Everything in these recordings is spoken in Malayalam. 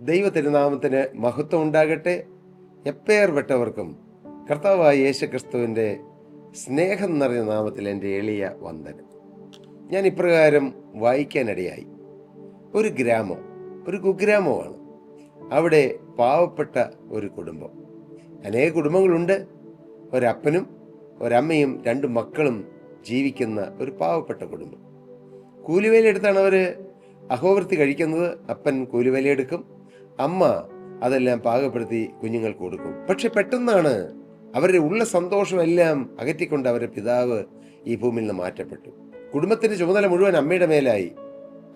ദൈവ തിരുനാമത്തിന് മഹത്വം ഉണ്ടാകട്ടെ. എപ്പേർപ്പെട്ടവർക്കും കർത്താവായ യേശു ക്രിസ്തുവിൻ്റെ സ്നേഹം നിറഞ്ഞ നാമത്തിൽ എൻ്റെ എളിയ വന്ദനം. ഞാൻ ഇപ്രകാരം വായിക്കാനിടയായി. ഒരു ഗ്രാമം, ഒരു കുഗ്രാമമാണ്. അവിടെ പാവപ്പെട്ട ഒരു കുടുംബം, അനേക കുടുംബങ്ങളുണ്ട്. ഒരപ്പനും ഒരമ്മയും 2 മക്കളും ജീവിക്കുന്ന ഒരു പാവപ്പെട്ട കുടുംബം. കൂലിവേലയെടുത്താണ് അവർ അഹോവൃത്തി കഴിക്കുന്നത്. അപ്പൻ കൂലിവേലയെടുക്കും, അമ്മ അതെല്ലാം പാകപ്പെടുത്തി കുഞ്ഞുങ്ങൾക്ക് കൊടുക്കും. പക്ഷെ പെട്ടെന്നാണ് അവരുടെ ഉള്ള സന്തോഷമെല്ലാം അകറ്റിക്കൊണ്ട് അവരുടെ പിതാവ് ഈ ഭൂമിയിൽ നിന്ന് മാറ്റപ്പെട്ടു. കുടുംബത്തിൻ്റെ ചുമതല മുഴുവൻ അമ്മയുടെ മേലായി.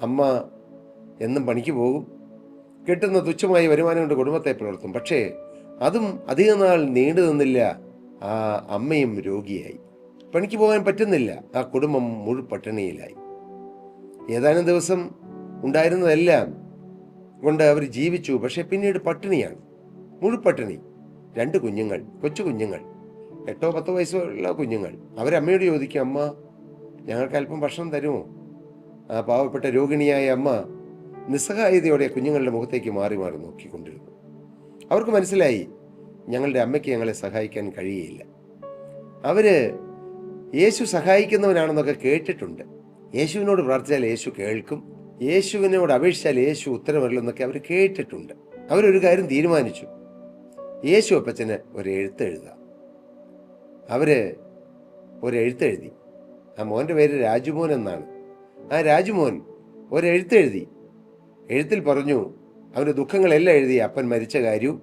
അമ്മ എന്നും പണിക്ക് പോകും, കിട്ടുന്ന തുച്ഛമായ വരുമാനം കൊണ്ട് കുടുംബത്തെ പുലർത്തും. പക്ഷേ അതും അധിക നാൾ നീണ്ടു നിന്നില്ല. ആ അമ്മയും രോഗിയായി, പണിക്ക് പോകാൻ പറ്റുന്നില്ല. ആ കുടുംബം മുഴുപട്ടിണിയിലായി. ഏതാനും ദിവസം ഉണ്ടായിരുന്നതെല്ലാം കൊണ്ട് അവർ ജീവിച്ചു. പക്ഷെ പിന്നീട് പട്ടിണിയാണ്, മുഴുപട്ടിണി. 2 കുഞ്ഞുങ്ങൾ, കൊച്ചു കുഞ്ഞുങ്ങൾ, 8-10 വയസ്സുള്ള കുഞ്ഞുങ്ങൾ. അവരമ്മയോട് ചോദിക്കും, അമ്മ ഞങ്ങൾക്ക് അല്പം ഭക്ഷണം തരുമോ? ആ പാവപ്പെട്ട രോഗിണിയായ അമ്മ നിസ്സഹായതയോടെ കുഞ്ഞുങ്ങളുടെ മുഖത്തേക്ക് മാറി മാറി നോക്കിക്കൊണ്ടിരുന്നു. അവർക്ക് മനസ്സിലായി, ഞങ്ങളുടെ അമ്മയ്ക്ക് ഞങ്ങളെ സഹായിക്കാൻ കഴിയില്ല. അവര് യേശു സഹായിക്കുന്നവനാണെന്നൊക്കെ കേട്ടിട്ടുണ്ട്. യേശുവിനോട് പ്രാർത്ഥിച്ചാൽ യേശു കേൾക്കും, യേശുവിനോട് അപേക്ഷിച്ചാൽ യേശു ഉത്തരമരുളെന്നൊക്കെ അവർ കേട്ടിട്ടുണ്ട്. അവരൊരു കാര്യം തീരുമാനിച്ചു, യേശു അപ്പച്ചന് ഒരു എഴുത്തെഴുതാം. അവര് ഒരു എഴുത്തെഴുതി. ആ മോൻ്റെ പേര് രാജുമോൻ എന്നാണ്. ആ രാജുമോൻ ഒരെഴുത്തെഴുതി. എഴുത്തിൽ പറഞ്ഞു, അവൻ്റെ ദുഃഖങ്ങളെല്ലാം എഴുതി. അപ്പൻ മരിച്ച കാര്യവും,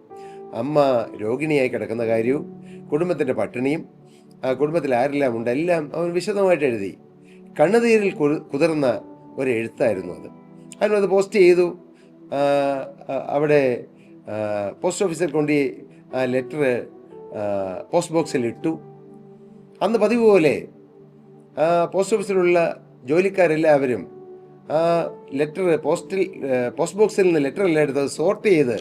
അമ്മ രോഗിണിയായി കിടക്കുന്ന കാര്യവും, കുടുംബത്തിൻ്റെ പട്ടിണിയും, ആ കുടുംബത്തിൽ ആരെല്ലാം ഉണ്ട്, എല്ലാം അവൻ വിശദമായിട്ട് എഴുതി. കണ്ണുനീരിൽ കുതിർന്ന ഒരു എഴുത്തായിരുന്നു അത്. അതിനത് പോസ്റ്റ് ചെയ്തു. അവിടെ പോസ്റ്റ് ഓഫീസിൽ കൊണ്ട് ആ ലെറ്റർ പോസ്റ്റ് ബോക്സിൽ ഇട്ടു. അന്ന് പതിവ് പോലെ പോസ്റ്റ് ഓഫീസിലുള്ള ജോലിക്കാരെല്ലാവരും ആ ലെറ്റർ പോസ്റ്റ് ബോക്സിൽ നിന്ന് ലെറ്റർ എല്ലാം എടുത്ത് സോർട്ട് ചെയ്ത്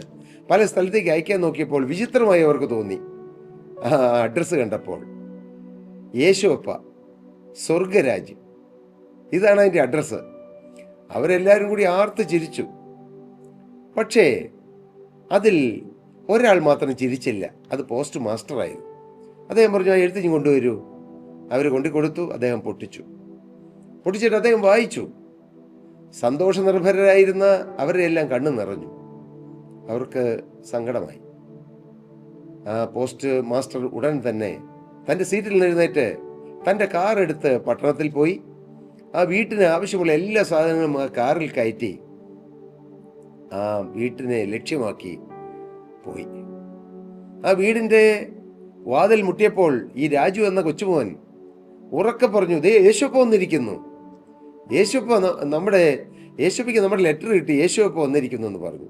പല സ്ഥലത്തേക്ക് അയക്കാൻ നോക്കിയപ്പോൾ വിചിത്രമായി അവർക്ക് തോന്നി. ആ അഡ്രസ്സ് കണ്ടപ്പോൾ യേശുവപ്പ, സ്വർഗരാജ്യം, ഇതാണ് അതിൻ്റെ അഡ്രസ്സ്. അവരെല്ലാവരും കൂടി ആർത്ത് ചിരിച്ചു. പക്ഷേ അതിൽ ഒരാൾ മാത്രം ചിരിച്ചില്ല. അത് പോസ്റ്റ് മാസ്റ്ററായിരുന്നു. അദ്ദേഹം പറഞ്ഞു, ആ എഴുത്ത് കൊണ്ടുവരൂ. അവർ കൊണ്ടുകൊടുത്തു. അദ്ദേഹം പൊട്ടിച്ചിട്ട് അദ്ദേഹം വായിച്ചു. സന്തോഷനിർഭരരായിരുന്ന അവരുടെ എല്ലാം കണ്ണു നിറഞ്ഞു. അവർക്ക് സങ്കടമായി. ആ പോസ്റ്റ് മാസ്റ്റർ ഉടൻ തന്നെ തൻ്റെ സീറ്റിൽ നിന്നെഴുന്നേറ്റ് തൻ്റെ കാർ എടുത്ത് പട്ടണത്തിൽ പോയി ആ വീട്ടിന് ആവശ്യമുള്ള എല്ലാ സാധനങ്ങളും ആ കാറിൽ കയറ്റി ആ വീട്ടിനെ ലക്ഷ്യമാക്കി പോയി. ആ വീടിൻ്റെ വാതിൽ മുട്ടിയപ്പോൾ ഈ രാജു എന്ന കൊച്ചുമോൻ ഉറക്കെ പറഞ്ഞു, ദേ യേശുപ്പ വന്നിരിക്കുന്നു, യേശുപ്പയ്ക്ക് നമ്മുടെ ലെറ്റർ കിട്ടി, യേശുപ്പ വന്നിരിക്കുന്നു എന്ന് പറഞ്ഞു.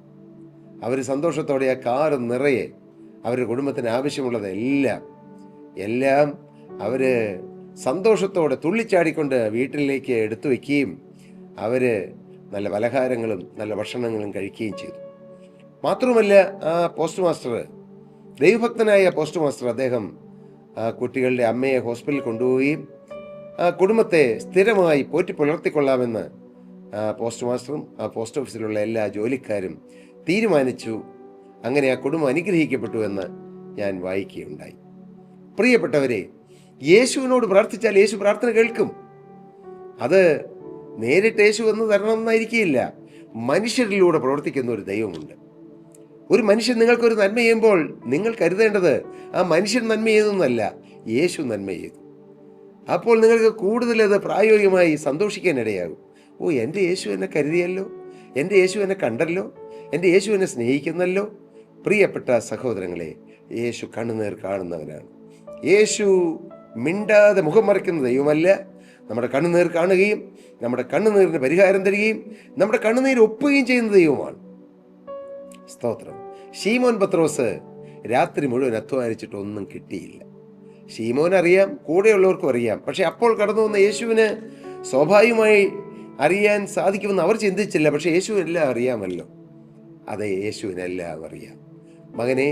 അവർ സന്തോഷത്തോടെ ആ കാറ് നിറയെ അവരുടെ കുടുംബത്തിന് ആവശ്യമുള്ളതെല്ലാം അവർ സന്തോഷത്തോടെ തുള്ളിച്ചാടിക്കൊണ്ട് വീട്ടിലേക്ക് എടുത്തു വയ്ക്കുകയും അവർ നല്ല പലഹാരങ്ങളും നല്ല ഭക്ഷണങ്ങളും കഴിക്കുകയും ചെയ്തു. മാത്രമല്ല, ആ പോസ്റ്റ് മാസ്റ്റർ, ദൈവഭക്തനായ പോസ്റ്റ് മാസ്റ്റർ, അദ്ദേഹം ആ കുട്ടികളുടെ അമ്മയെ ഹോസ്പിറ്റലിൽ കൊണ്ടുപോവുകയും ആ കുടുംബത്തെ സ്ഥിരമായി പോറ്റി പുലർത്തിക്കൊള്ളാമെന്ന് പോസ്റ്റ് മാസ്റ്ററും ആ പോസ്റ്റ് ഓഫീസിലുള്ള എല്ലാ ജോലിക്കാരും തീരുമാനിച്ചു. അങ്ങനെ ആ കുടുംബം അനുഗ്രഹിക്കപ്പെട്ടു എന്ന് ഞാൻ വായിക്കുകയുണ്ടായി. പ്രിയപ്പെട്ടവരെ, യേശുവിനോട് പ്രാർത്ഥിച്ചാൽ യേശു പ്രാർത്ഥന കേൾക്കും. അത് നേരിട്ട് യേശു എന്ന് തരണമെന്നായിരിക്കില്ല. മനുഷ്യരിലൂടെ പ്രവർത്തിക്കുന്ന ഒരു ദൈവമുണ്ട്. ഒരു മനുഷ്യൻ നിങ്ങൾക്കൊരു നന്മ ചെയ്യുമ്പോൾ നിങ്ങൾ കരുതേണ്ടത് ആ മനുഷ്യൻ നന്മ ചെയ്തെന്നല്ല, യേശു നന്മ ചെയ്തു. അപ്പോൾ നിങ്ങൾക്ക് കൂടുതൽ അത് പ്രായോഗികമായി സന്തോഷിക്കാനിടയാകും. ഓ, എൻ്റെ യേശു എന്നെ കരുതിയല്ലോ, എൻ്റെ യേശു എന്നെ കണ്ടല്ലോ, എൻ്റെ യേശു എന്നെ സ്നേഹിക്കുന്നല്ലോ. പ്രിയപ്പെട്ട സഹോദരങ്ങളെ, യേശു കണ്ണുനീർ കാണുന്നവനാണ്. യേശു മിണ്ടാതെ മുഖം മറയ്ക്കുന്ന ദൈവമല്ല. നമ്മുടെ കണ്ണുനീർ കാണുകയും നമ്മുടെ കണ്ണുനീരിന് പരിഹാരം തരികയും നമ്മുടെ കണ്ണുനീർ ഒപ്പുകയും ചെയ്യുന്ന ദൈവമാണ്. സ്തോത്രം. ശീമോൻ പത്രോസ് രാത്രി മുഴുവൻ അധ്വാനിച്ചിട്ട് ഒന്നും കിട്ടിയില്ല. ശീമോൻ അറിയാം, കൂടെയുള്ളവർക്കും അറിയാം. പക്ഷെ അപ്പോൾ കടന്നു വന്ന യേശുവിന് സ്വാഭാവികമായി അറിയാൻ സാധിക്കുമെന്ന് അവർ ചിന്തിച്ചില്ല. പക്ഷെ യേശുവിനെല്ലാം അറിയാമല്ലോ. അതെ, യേശുവിനെല്ലാം അറിയാം. മകനെ,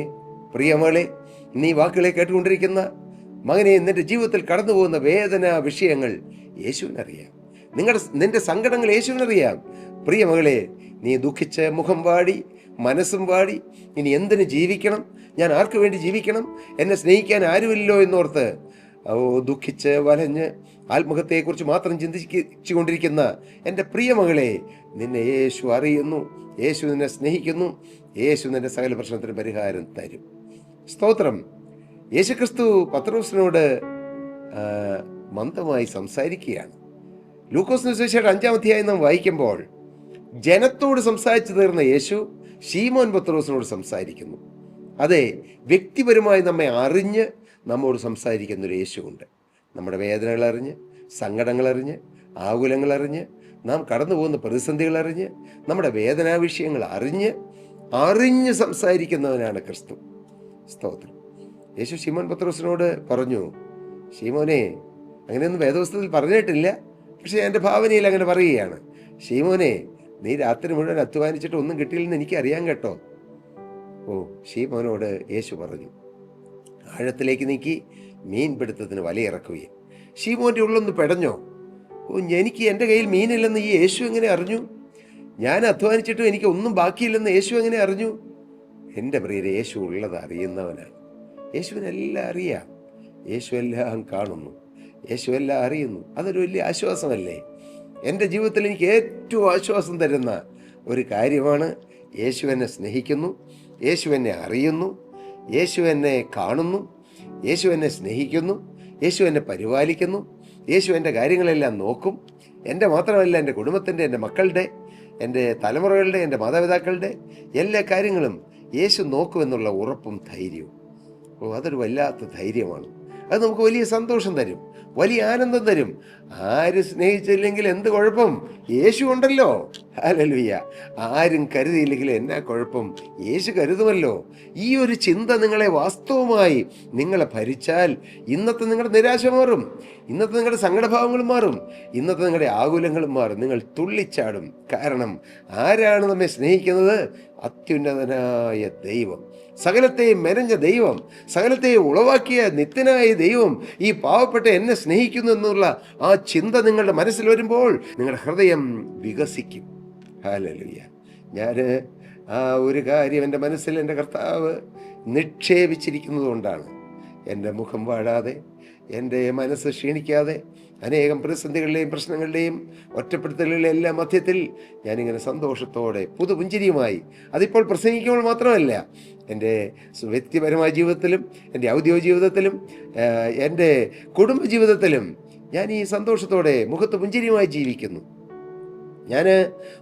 പ്രിയമകളെ, നീ വാക്കുകളെ കേട്ടുകൊണ്ടിരിക്കുന്ന മകനെ, നിന്റെ ജീവിതത്തിൽ കടന്നു പോകുന്ന വേദന വിഷയങ്ങൾ യേശുവിനറിയാം. നിന്റെ സങ്കടങ്ങൾ യേശുവിനറിയാം. പ്രിയമകളെ, നീ ദുഃഖിച്ച് മുഖം വാടി മനസ്സും വാടി. ഇനി എന്തിനു ജീവിക്കണം, ഞാൻ ആർക്ക് വേണ്ടി ജീവിക്കണം, എന്നെ സ്നേഹിക്കാൻ ആരുമില്ലല്ലോ എന്നോർത്ത് ദുഃഖിച്ച് വലഞ്ഞ് ആത്മഹത്യയെക്കുറിച്ച് മാത്രം ചിന്തിച്ചു കൊണ്ടിരിക്കുന്ന എൻ്റെ പ്രിയമകളെ, നിന്നെ യേശു അറിയുന്നു, യേശു നിന്നെ സ്നേഹിക്കുന്നു, യേശു നിന്റെ സകല പ്രശ്നത്തിന് പരിഹാരം തരും. സ്തോത്രം. യേശുക്രിസ്തു പത്രോസിനോട് മന്ദമായി സംസാരിക്കുകയാണ്. ലൂക്കോസിന് സുവിശേഷം 5-ാം അധ്യായം നാം വായിക്കുമ്പോൾ ജനത്തോട് സംസാരിച്ചു തീർന്ന യേശു ശീമോൻ പത്രോസിനോട് സംസാരിക്കുന്നു. അതെ, വ്യക്തിപരമായി നമ്മെ അറിഞ്ഞ് നമ്മോട് സംസാരിക്കുന്നൊരു യേശുവുണ്ട്. നമ്മുടെ വേദനകളറിഞ്ഞ്, സങ്കടങ്ങളറിഞ്ഞ്, ആകുലങ്ങളറിഞ്ഞ്, നാം കടന്നു പോകുന്ന പ്രതിസന്ധികളറിഞ്ഞ്, നമ്മുടെ വേദനാ വിഷയങ്ങൾ അറിഞ്ഞ് സംസാരിക്കുന്നവനാണ് ക്രിസ്തു. സ്തോത്രം. യേശു ശീമോൻ പത്രോസിനോട് പറഞ്ഞു, ശീമോനെ, അങ്ങനെയൊന്നും വേദപുസ്തകത്തിൽ പറഞ്ഞിട്ടില്ല, പക്ഷെ എൻ്റെ ഭാവനയിൽ അങ്ങനെ പറയുകയാണ്, ശീമോനെ, നീ രാത്രി മുഴുവൻ അധ്വാനിച്ചിട്ട് ഒന്നും കിട്ടിയില്ലെന്ന് എനിക്കറിയാൻ കേട്ടോ. ഓ, ശീമോനോട് യേശു പറഞ്ഞു, ആഴത്തിലേക്ക് നീക്കി മീൻപിടുത്തത്തിന് വലയിറക്കുകയും. ശീമോൻ്റെ ഉള്ളൊന്ന് പെടഞ്ഞോ? ഓ, എനിക്ക് എൻ്റെ കയ്യിൽ മീനില്ലെന്ന് ഈ യേശു എങ്ങനെ അറിഞ്ഞു? ഞാൻ അധ്വാനിച്ചിട്ടും എനിക്ക് ഒന്നും ബാക്കിയില്ലെന്ന് യേശു എങ്ങനെ അറിഞ്ഞു? എൻ്റെ പ്രിയരെ, യേശു ഉള്ളത് അറിയുന്നവനാണ്. യേശുവിനെല്ലാം അറിയാം. യേശു എല്ലാം കാണുന്നു, യേശു എല്ലാം അറിയുന്നു. അതൊരു വലിയ ആശ്വാസമല്ലേ? എൻ്റെ ജീവിതത്തിൽ എനിക്ക് ഏറ്റവും ആശ്വാസം തരുന്ന ഒരു കാര്യമാണ്, യേശു എന്നെ സ്നേഹിക്കുന്നു, യേശു എന്നെ അറിയുന്നു, യേശു എന്നെ കാണുന്നു, യേശു എന്നെ സ്നേഹിക്കുന്നു, യേശു എന്നെ പരിപാലിക്കുന്നു, യേശു എൻ്റെ കാര്യങ്ങളെല്ലാം നോക്കും. എൻ്റെ മാത്രമല്ല, എൻ്റെ കുടുംബത്തിൻ്റെ, എൻ്റെ മക്കളുടെ, എൻ്റെ തലമുറകളുടെ, എൻ്റെ മാതാപിതാക്കളുടെ എല്ലാ കാര്യങ്ങളും യേശു നോക്കുമെന്നുള്ള ഉറപ്പും ധൈര്യവും. ഓ, അതൊരു വല്ലാത്ത ധൈര്യമാണ്. അത് നമുക്ക് വലിയ സന്തോഷം തരും, വലിയ ആനന്ദം തരും. ആര് സ്നേഹിച്ചില്ലെങ്കിൽ എന്ത് കുഴപ്പം, യേശു ഉണ്ടല്ലോ. ഹല്ലേലൂയ. ആരും കരുതിയില്ലെങ്കിൽ എന്നാ കുഴപ്പം, യേശു കരുതുമല്ലോ. ഈ ഒരു ചിന്ത നിങ്ങളെ വാസ്തവമായി നിങ്ങളെ ഭരിച്ചാൽ ഇന്നത്തെ നിങ്ങളുടെ നിരാശ മാറും, ഇന്നത്തെ നിങ്ങളുടെ സങ്കടഭാവങ്ങളും മാറും, ഇന്നത്തെ നിങ്ങളുടെ ആകുലങ്ങളും മാറും. നിങ്ങൾ തുള്ളിച്ചാടും. കാരണം ആരാണ് നമ്മെ സ്നേഹിക്കുന്നത്? അത്യുന്നതനായ ദൈവം, സകലത്തെയും മെനഞ്ഞ ദൈവം, സകലത്തെയും ഉളവാക്കിയ നിത്യനായ ദൈവം ഈ പാവപ്പെട്ട എന്നെ സ്നേഹിക്കുന്നു എന്നുള്ള ആ ചിന്ത നിങ്ങളുടെ മനസ്സിൽ വരുമ്പോൾ നിങ്ങളുടെ ഹൃദയം വികസിക്കും. ഹല്ലേലൂയ. ഞാൻ ആ ഒരു കാര്യം എൻ്റെ മനസ്സിൽ എൻ്റെ കർത്താവ് നിക്ഷേപിച്ചിരിക്കുന്നത് കൊണ്ടാണ് എൻ്റെ മുഖം വാടാതെ, എൻ്റെ മനസ്സ് ക്ഷീണിക്കാതെ, അനേകം പ്രതിസന്ധികളുടെയും പ്രശ്നങ്ങളുടെയും ഒറ്റപ്പെടുത്തലുകളുടെയും എല്ലാം മധ്യത്തിൽ ഞാനിങ്ങനെ സന്തോഷത്തോടെ പുതുപുഞ്ചിരിയുമായി, അതിപ്പോൾ പ്രസംഗിക്കുമ്പോൾ മാത്രമല്ല, എൻ്റെ വ്യക്തിപരമായ ജീവിതത്തിലും, എൻ്റെ ഔദ്യോഗിക ജീവിതത്തിലും, എൻ്റെ കുടുംബ ജീവിതത്തിലും ഞാൻ ഈ സന്തോഷത്തോടെ മുഖത്ത് പുഞ്ചിരിയുമായി ജീവിക്കുന്നു. ഞാൻ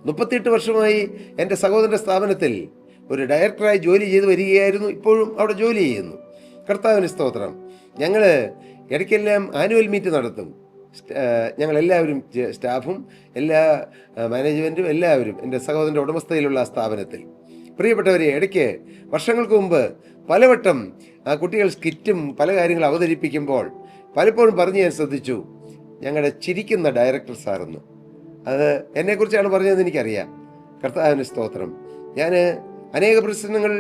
38 വർഷമായി എൻ്റെ സഹോദരൻ്റെ സ്ഥാപനത്തിൽ ഒരു ഡയറക്ടറായി ജോലി ചെയ്ത് വരികയായിരുന്നു. ഇപ്പോഴും അവിടെ ജോലി ചെയ്യുന്നു. കർത്താവിന് സ്തോത്രം. ഞങ്ങൾ ഇടയ്ക്കെല്ലാം ആനുവൽ മീറ്റ് നടത്തും. ഞങ്ങളെല്ലാവരും, സ്റ്റാഫും എല്ലാ മാനേജ്മെൻറ്റും എല്ലാവരും എൻ്റെ സഹോദരൻ്റെ ഉടമസ്ഥതയിലുള്ള സ്ഥാപനത്തിൽ. പ്രിയപ്പെട്ടവരെ, ഇടയ്ക്ക് വർഷങ്ങൾക്ക് മുമ്പ് പലവട്ടം ആ കുട്ടികൾ സ്കിറ്റും പല കാര്യങ്ങൾ അവതരിപ്പിക്കുമ്പോൾ പലപ്പോഴും പറഞ്ഞ് ഞാൻ ശ്രദ്ധിച്ചു, ഞങ്ങളുടെ ചിരിക്കുന്ന ഡയറക്ടർ സാറെന്ന്. അത് എന്നെക്കുറിച്ചാണ് പറഞ്ഞതെന്ന് എനിക്കറിയാം. കർത്താവിന് സ്തോത്രം. ഞാൻ അനേക പ്രശ്നങ്ങൾ,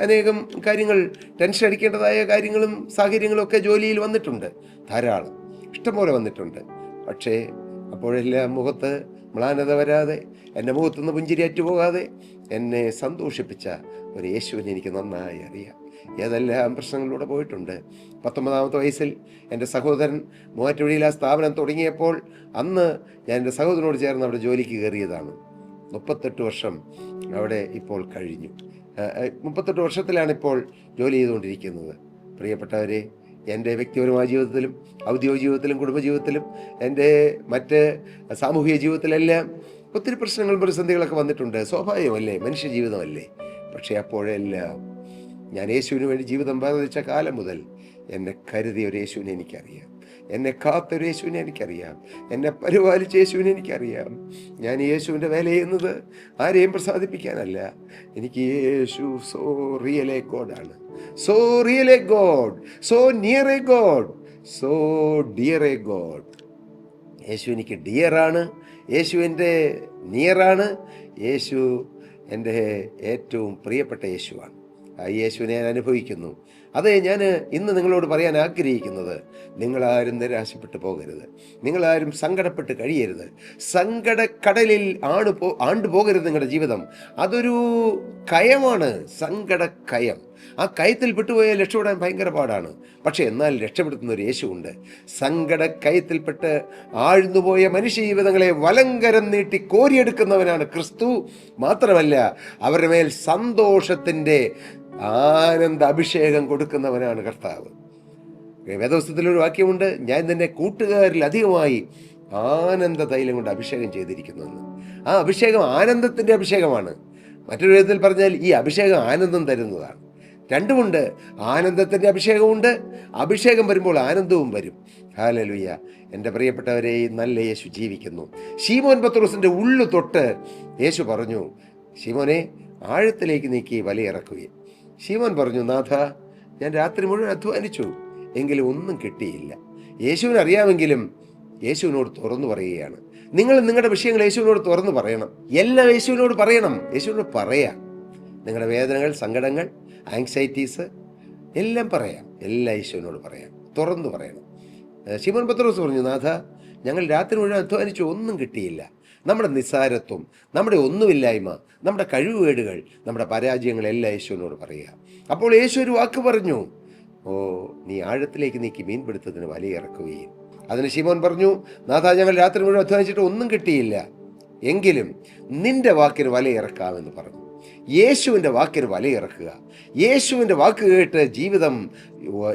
അനേകം കാര്യങ്ങൾ, ടെൻഷൻ അടിക്കേണ്ടതായ കാര്യങ്ങളും സാഹചര്യങ്ങളും ഒക്കെ ജോലിയിൽ വന്നിട്ടുണ്ട്, ധാരാളം, ഇഷ്ടംപോലെ വന്നിട്ടുണ്ട്. പക്ഷേ അപ്പോഴെല്ലാം മുഖത്ത് മ്ലാനത വരാതെ, എൻ്റെ മുഖത്തുനിന്ന് പുഞ്ചിരി അറ്റുപോകാതെ എന്നെ സന്തോഷിപ്പിച്ച ഒരു യേശുവിനെ എനിക്ക് നന്നായി അറിയാം. ഏതെല്ലാം പ്രശ്നങ്ങളിലൂടെ പോയിട്ടുണ്ട്. 19ാമത്തെ വയസ്സിൽ എൻ്റെ സഹോദരൻ മൂവാറ്റുപുഴയിൽ ആ സ്ഥാപനം തുടങ്ങിയപ്പോൾ അന്ന് ഞാൻ എൻ്റെ സഹോദരനോട് ചേർന്ന് അവിടെ ജോലിക്ക് കയറിയതാണ്. 38 വർഷം അവിടെ ഇപ്പോൾ കഴിഞ്ഞു. 38 വർഷത്തിലാണ് ഇപ്പോൾ ജോലി ചെയ്തുകൊണ്ടിരിക്കുന്നത്. പ്രിയപ്പെട്ടവരെ, എൻ്റെ വ്യക്തിപരമായ ജീവിതത്തിലും ഔദ്യോഗിക ജീവിതത്തിലും കുടുംബജീവിതത്തിലും എൻ്റെ മറ്റ് സാമൂഹിക ജീവിതത്തിലെല്ലാം ഒത്തിരി പ്രശ്നങ്ങളും പ്രതിസന്ധികളൊക്കെ വന്നിട്ടുണ്ട്. സ്വാഭാവികമല്ലേ, മനുഷ്യ ജീവിതമല്ലേ. പക്ഷേ അപ്പോഴെല്ലാം ഞാൻ യേശുവിന് വേണ്ടി ജീവിതം ബാധിച്ച കാലം മുതൽ എന്നെ കരുതിയ ഒരു യേശുവിനെ എനിക്കറിയാം, എന്നെ കാത്തൊരു യേശുവിനെ എനിക്കറിയാം, എന്നെ പരിപാലിച്ച യേശുവിനെ എനിക്കറിയാം. ഞാൻ യേശുവിൻ്റെ വേല ചെയ്യുന്നത് ആരെയും പ്രസാദിപ്പിക്കാനല്ല. എനിക്ക് യേശു സോ റിയൽ എ ഗോഡാണ്, so real a god, so near a god, so dear a god. Yeshu എനിക്ക് ഡിയറാണ്, യേശു എൻ്റെ നിയറാണ്, യേശു എൻ്റെ ഏറ്റവും പ്രിയപ്പെട്ട യേശുവാണ്. ആ യേശുവിനെ ഞാൻ അനുഭവിക്കുന്നു. അതെ, ഞാൻ ഇന്ന് നിങ്ങളോട് പറയാൻ ആഗ്രഹിക്കുന്നത്, നിങ്ങളാരും നിരാശപ്പെട്ടു പോകരുത്, നിങ്ങളാരും സങ്കടപ്പെട്ട് കഴിയരുത്, സങ്കടക്കടലിൽ ആണ്ടുപോകരുത്. നിങ്ങളുടെ ജീവിതം അതൊരു കയമാണ്, സങ്കടക്കയം. ആ കയത്തിൽ പെട്ടുപോയാൽ രക്ഷപ്പെടാൻ ഭയങ്കര പാടാണ്. പക്ഷെ എന്നാൽ രക്ഷപ്പെടുത്തുന്ന ഒരു യേശുവുണ്ട്. സങ്കടക്കയത്തിൽപ്പെട്ട് ആഴ്ന്നുപോയ മനുഷ്യ ജീവിതങ്ങളെ വലങ്കരം നീട്ടി കോരിയെടുക്കുന്നവനാണ് ക്രിസ്തു. മാത്രമല്ല, അവരുടെ മേൽ സന്തോഷത്തിൻ്റെ ആനന്ദ അഭിഷേകം കൊടുക്കുന്നവനാണ് കർത്താവ്. വേദപുസ്തകത്തിലൊരു വാക്യമുണ്ട്, ഞാൻ നിന്നെ കൂട്ടുകാരിൽ അധികമായി ആനന്ദ തൈലം കൊണ്ട് അഭിഷേകം ചെയ്തിരിക്കുന്നുവെന്ന്. ആ അഭിഷേകം ആനന്ദത്തിൻ്റെ അഭിഷേകമാണ്. മറ്റൊരു വിധത്തിൽ പറഞ്ഞാൽ ഈ അഭിഷേകം ആനന്ദം തരുന്നതാണ്. രണ്ടുമുണ്ട്, ആനന്ദത്തിൻ്റെ അഭിഷേകമുണ്ട്, അഭിഷേകം വരുമ്പോൾ ആനന്ദവും വരും. ഹല്ലേലൂയ. എൻ്റെ പ്രിയപ്പെട്ടവരെ, നല്ല യേശു ജീവിക്കുന്നു. ശീമോൻ പത്രോസിൻ്റെ ഉള്ളു തൊട്ട് യേശു പറഞ്ഞു, ശീമോനെ, ആഴത്തിലേക്ക് നീക്കി വലയിറക്കുകയും. ശീമോൻ പറഞ്ഞു, നാഥ, ഞാൻ രാത്രി മുഴുവൻ അധ്വാനിച്ചു, എങ്കിലും ഒന്നും കിട്ടിയില്ല. യേശുവിന് അറിയാമെങ്കിലും യേശുവിനോട് തുറന്നു പറയുകയാണ്. നിങ്ങൾ നിങ്ങളുടെ വിഷയങ്ങൾ യേശുവിനോട് തുറന്നു പറയണം. എല്ലാം യേശുവിനോട് പറയണം. യേശുവിനോട് പറയാം. നിങ്ങളുടെ വേദനകൾ, സങ്കടങ്ങൾ, ആങ്സൈറ്റീസ് എല്ലാം പറയാം. എല്ലാം യേശുവിനോട് പറയാം, തുറന്നു പറയണം. ശിമോൻ പത്രോസ് പറഞ്ഞു, നാഥ, ഞങ്ങൾ രാത്രി മുഴുവൻ അധ്വാനിച്ചു, ഒന്നും കിട്ടിയില്ല. നമ്മുടെ നിസ്സാരത്വം, നമ്മുടെ ഒന്നുമില്ലായ്മ, നമ്മുടെ കഴിവുകേടുകൾ, നമ്മുടെ പരാജയങ്ങളെല്ലാം യേശുവിനോട് പറയുക. അപ്പോൾ യേശു ഒരു വാക്ക് പറഞ്ഞു, ഓ, നീ ആഴത്തിലേക്ക് നീക്കി മീൻപിടുത്തത്തിന് വലയിറക്കുകയും. അതിന് ശിമോൻ പറഞ്ഞു, നാഥ, ഞങ്ങൾ രാത്രി മുഴുവൻ അധ്വാനിച്ചിട്ട് ഒന്നും കിട്ടിയില്ല, എങ്കിലും നിന്റെ വാക്കിന് വലയിറക്കാമെന്ന് പറഞ്ഞു. യേശുവിൻ്റെ വാക്കിന് വലയിറക്കുക. യേശുവിൻ്റെ വാക്ക് കേട്ട് ജീവിതം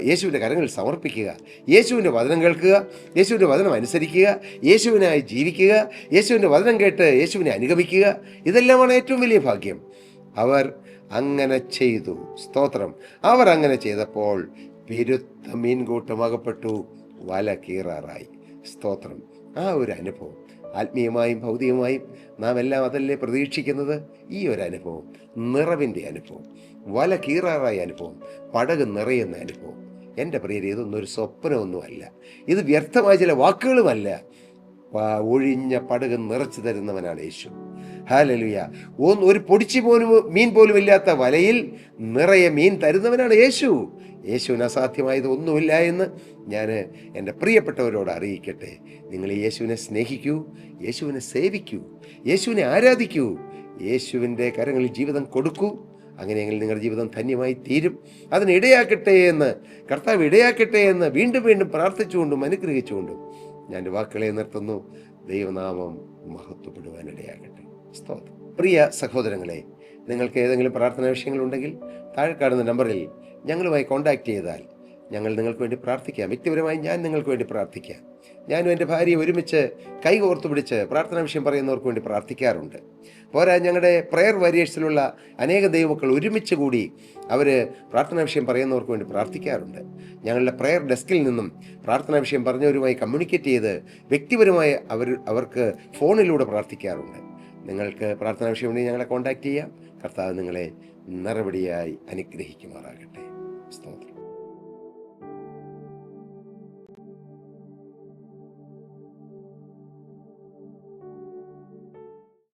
യേശുവിൻ്റെ കരങ്ങളിൽ സമർപ്പിക്കുക. യേശുവിൻ്റെ വചനം കേൾക്കുക, യേശുവിൻ്റെ വചനം അനുസരിക്കുക, യേശുവിനായി ജീവിക്കുക, യേശുവിൻ്റെ വചനം കേട്ട് യേശുവിനെ അനുഗമിക്കുക. ഇതെല്ലാമാണ് ഏറ്റവും വലിയ ഭാഗ്യം. അവർ അങ്ങനെ ചെയ്തു. സ്തോത്രം. അവർ അങ്ങനെ ചെയ്തപ്പോൾ പെരുത്ത മീൻകൂട്ടം അകപ്പെട്ടു, വല കീറാറായി. സ്തോത്രം. ആ ഒരു അനുഭവം ആത്മീയമായും ഭൗതികമായും നാം എല്ലാം അതല്ലേ പ്രതീക്ഷിക്കുന്നത്. ഈ ഒരു അനുഭവം, നിറവിൻ്റെ അനുഭവം, വല കീറാറായ അനുഭവം, പടക് നിറയുന്ന അനുഭവം. എൻ്റെ പ്രിയരെ, ഇതൊന്നും ഒരു സ്വപ്നമൊന്നുമല്ല, ഇത് വ്യർത്ഥമായ ചില വാക്കുകളുമല്ല. ഒഴിഞ്ഞ പടക് നിറച്ചു തരുന്നവനാണ് യേശു. ഹല്ലേലൂയ. ഒരു പൊടിച്ചു പോലും മീൻ പോലും ഇല്ലാത്ത വലയിൽ നിറയെ മീൻ തരുന്നവനാണ് യേശു. യേശുവിന് അസാധ്യമായത് ഒന്നുമില്ല എന്ന് ഞാൻ എൻ്റെ പ്രിയപ്പെട്ടവരോട് അറിയിക്കട്ടെ. നിങ്ങൾ യേശുവിനെ സ്നേഹിക്കൂ, യേശുവിനെ സേവിക്കൂ, യേശുവിനെ ആരാധിക്കൂ, യേശുവിൻ്റെ കരങ്ങളിൽ ജീവിതം കൊടുക്കൂ. അങ്ങനെയെങ്കിൽ നിങ്ങളുടെ ജീവിതം ധന്യമായി തീരും. അതിനിടയാക്കട്ടെ എന്ന്, കർത്താവ് ഇടയാക്കട്ടെ എന്ന് വീണ്ടും വീണ്ടും പ്രാർത്ഥിച്ചുകൊണ്ടും അനുഗ്രഹിച്ചുകൊണ്ടും ഞാൻ വാക്കുകളെ നിർത്തുന്നു. ദൈവനാമം മഹത്വപ്പെടുവാനിടയാകട്ടെ. സ്തോത്രം. പ്രിയ സഹോദരങ്ങളെ, നിങ്ങൾക്ക് ഏതെങ്കിലും പ്രാർത്ഥനാ വിഷയങ്ങളുണ്ടെങ്കിൽ താഴെ കാണുന്ന നമ്പറിൽ ഞങ്ങളുമായി കോൺടാക്റ്റ് ചെയ്താൽ ഞങ്ങൾ നിങ്ങൾക്ക് വേണ്ടി പ്രാർത്ഥിക്കാം. വ്യക്തിപരമായി ഞാൻ നിങ്ങൾക്ക് വേണ്ടി പ്രാർത്ഥിക്കാം. ഞാനും എൻ്റെ ഭാര്യ ഒരുമിച്ച് കൈ കോർത്തു പിടിച്ച് പ്രാർത്ഥനാ വിഷയം പറയുന്നവർക്ക് വേണ്ടി പ്രാർത്ഥിക്കാറുണ്ട്. പോരാ, ഞങ്ങളുടെ പ്രെയർ വാരിയേഴ്സിലുള്ള അനേകം ദൈവമക്കൾ ഒരുമിച്ച് കൂടി അവർ പ്രാർത്ഥനാ വിഷയം പറയുന്നവർക്ക് വേണ്ടി പ്രാർത്ഥിക്കാറുണ്ട്. ഞങ്ങളുടെ പ്രെയർ ഡെസ്കിൽ നിന്നും പ്രാർത്ഥനാ വിഷയം പറഞ്ഞവരുമായി കമ്മ്യൂണിക്കേറ്റ് ചെയ്ത് വ്യക്തിപരമായി അവർക്ക് ഫോണിലൂടെ പ്രാർത്ഥിക്കാറുണ്ട്. നിങ്ങൾക്ക് പ്രാർത്ഥനാ വിഷയം ഉണ്ടെങ്കിൽ ഞങ്ങളെ കോൺടാക്റ്റ് ചെയ്യാം. കർത്താവ് നിങ്ങളെ നിറപടിയായി അനുഗ്രഹിക്കുമാറാകട്ടെ. സ്തോത്രം.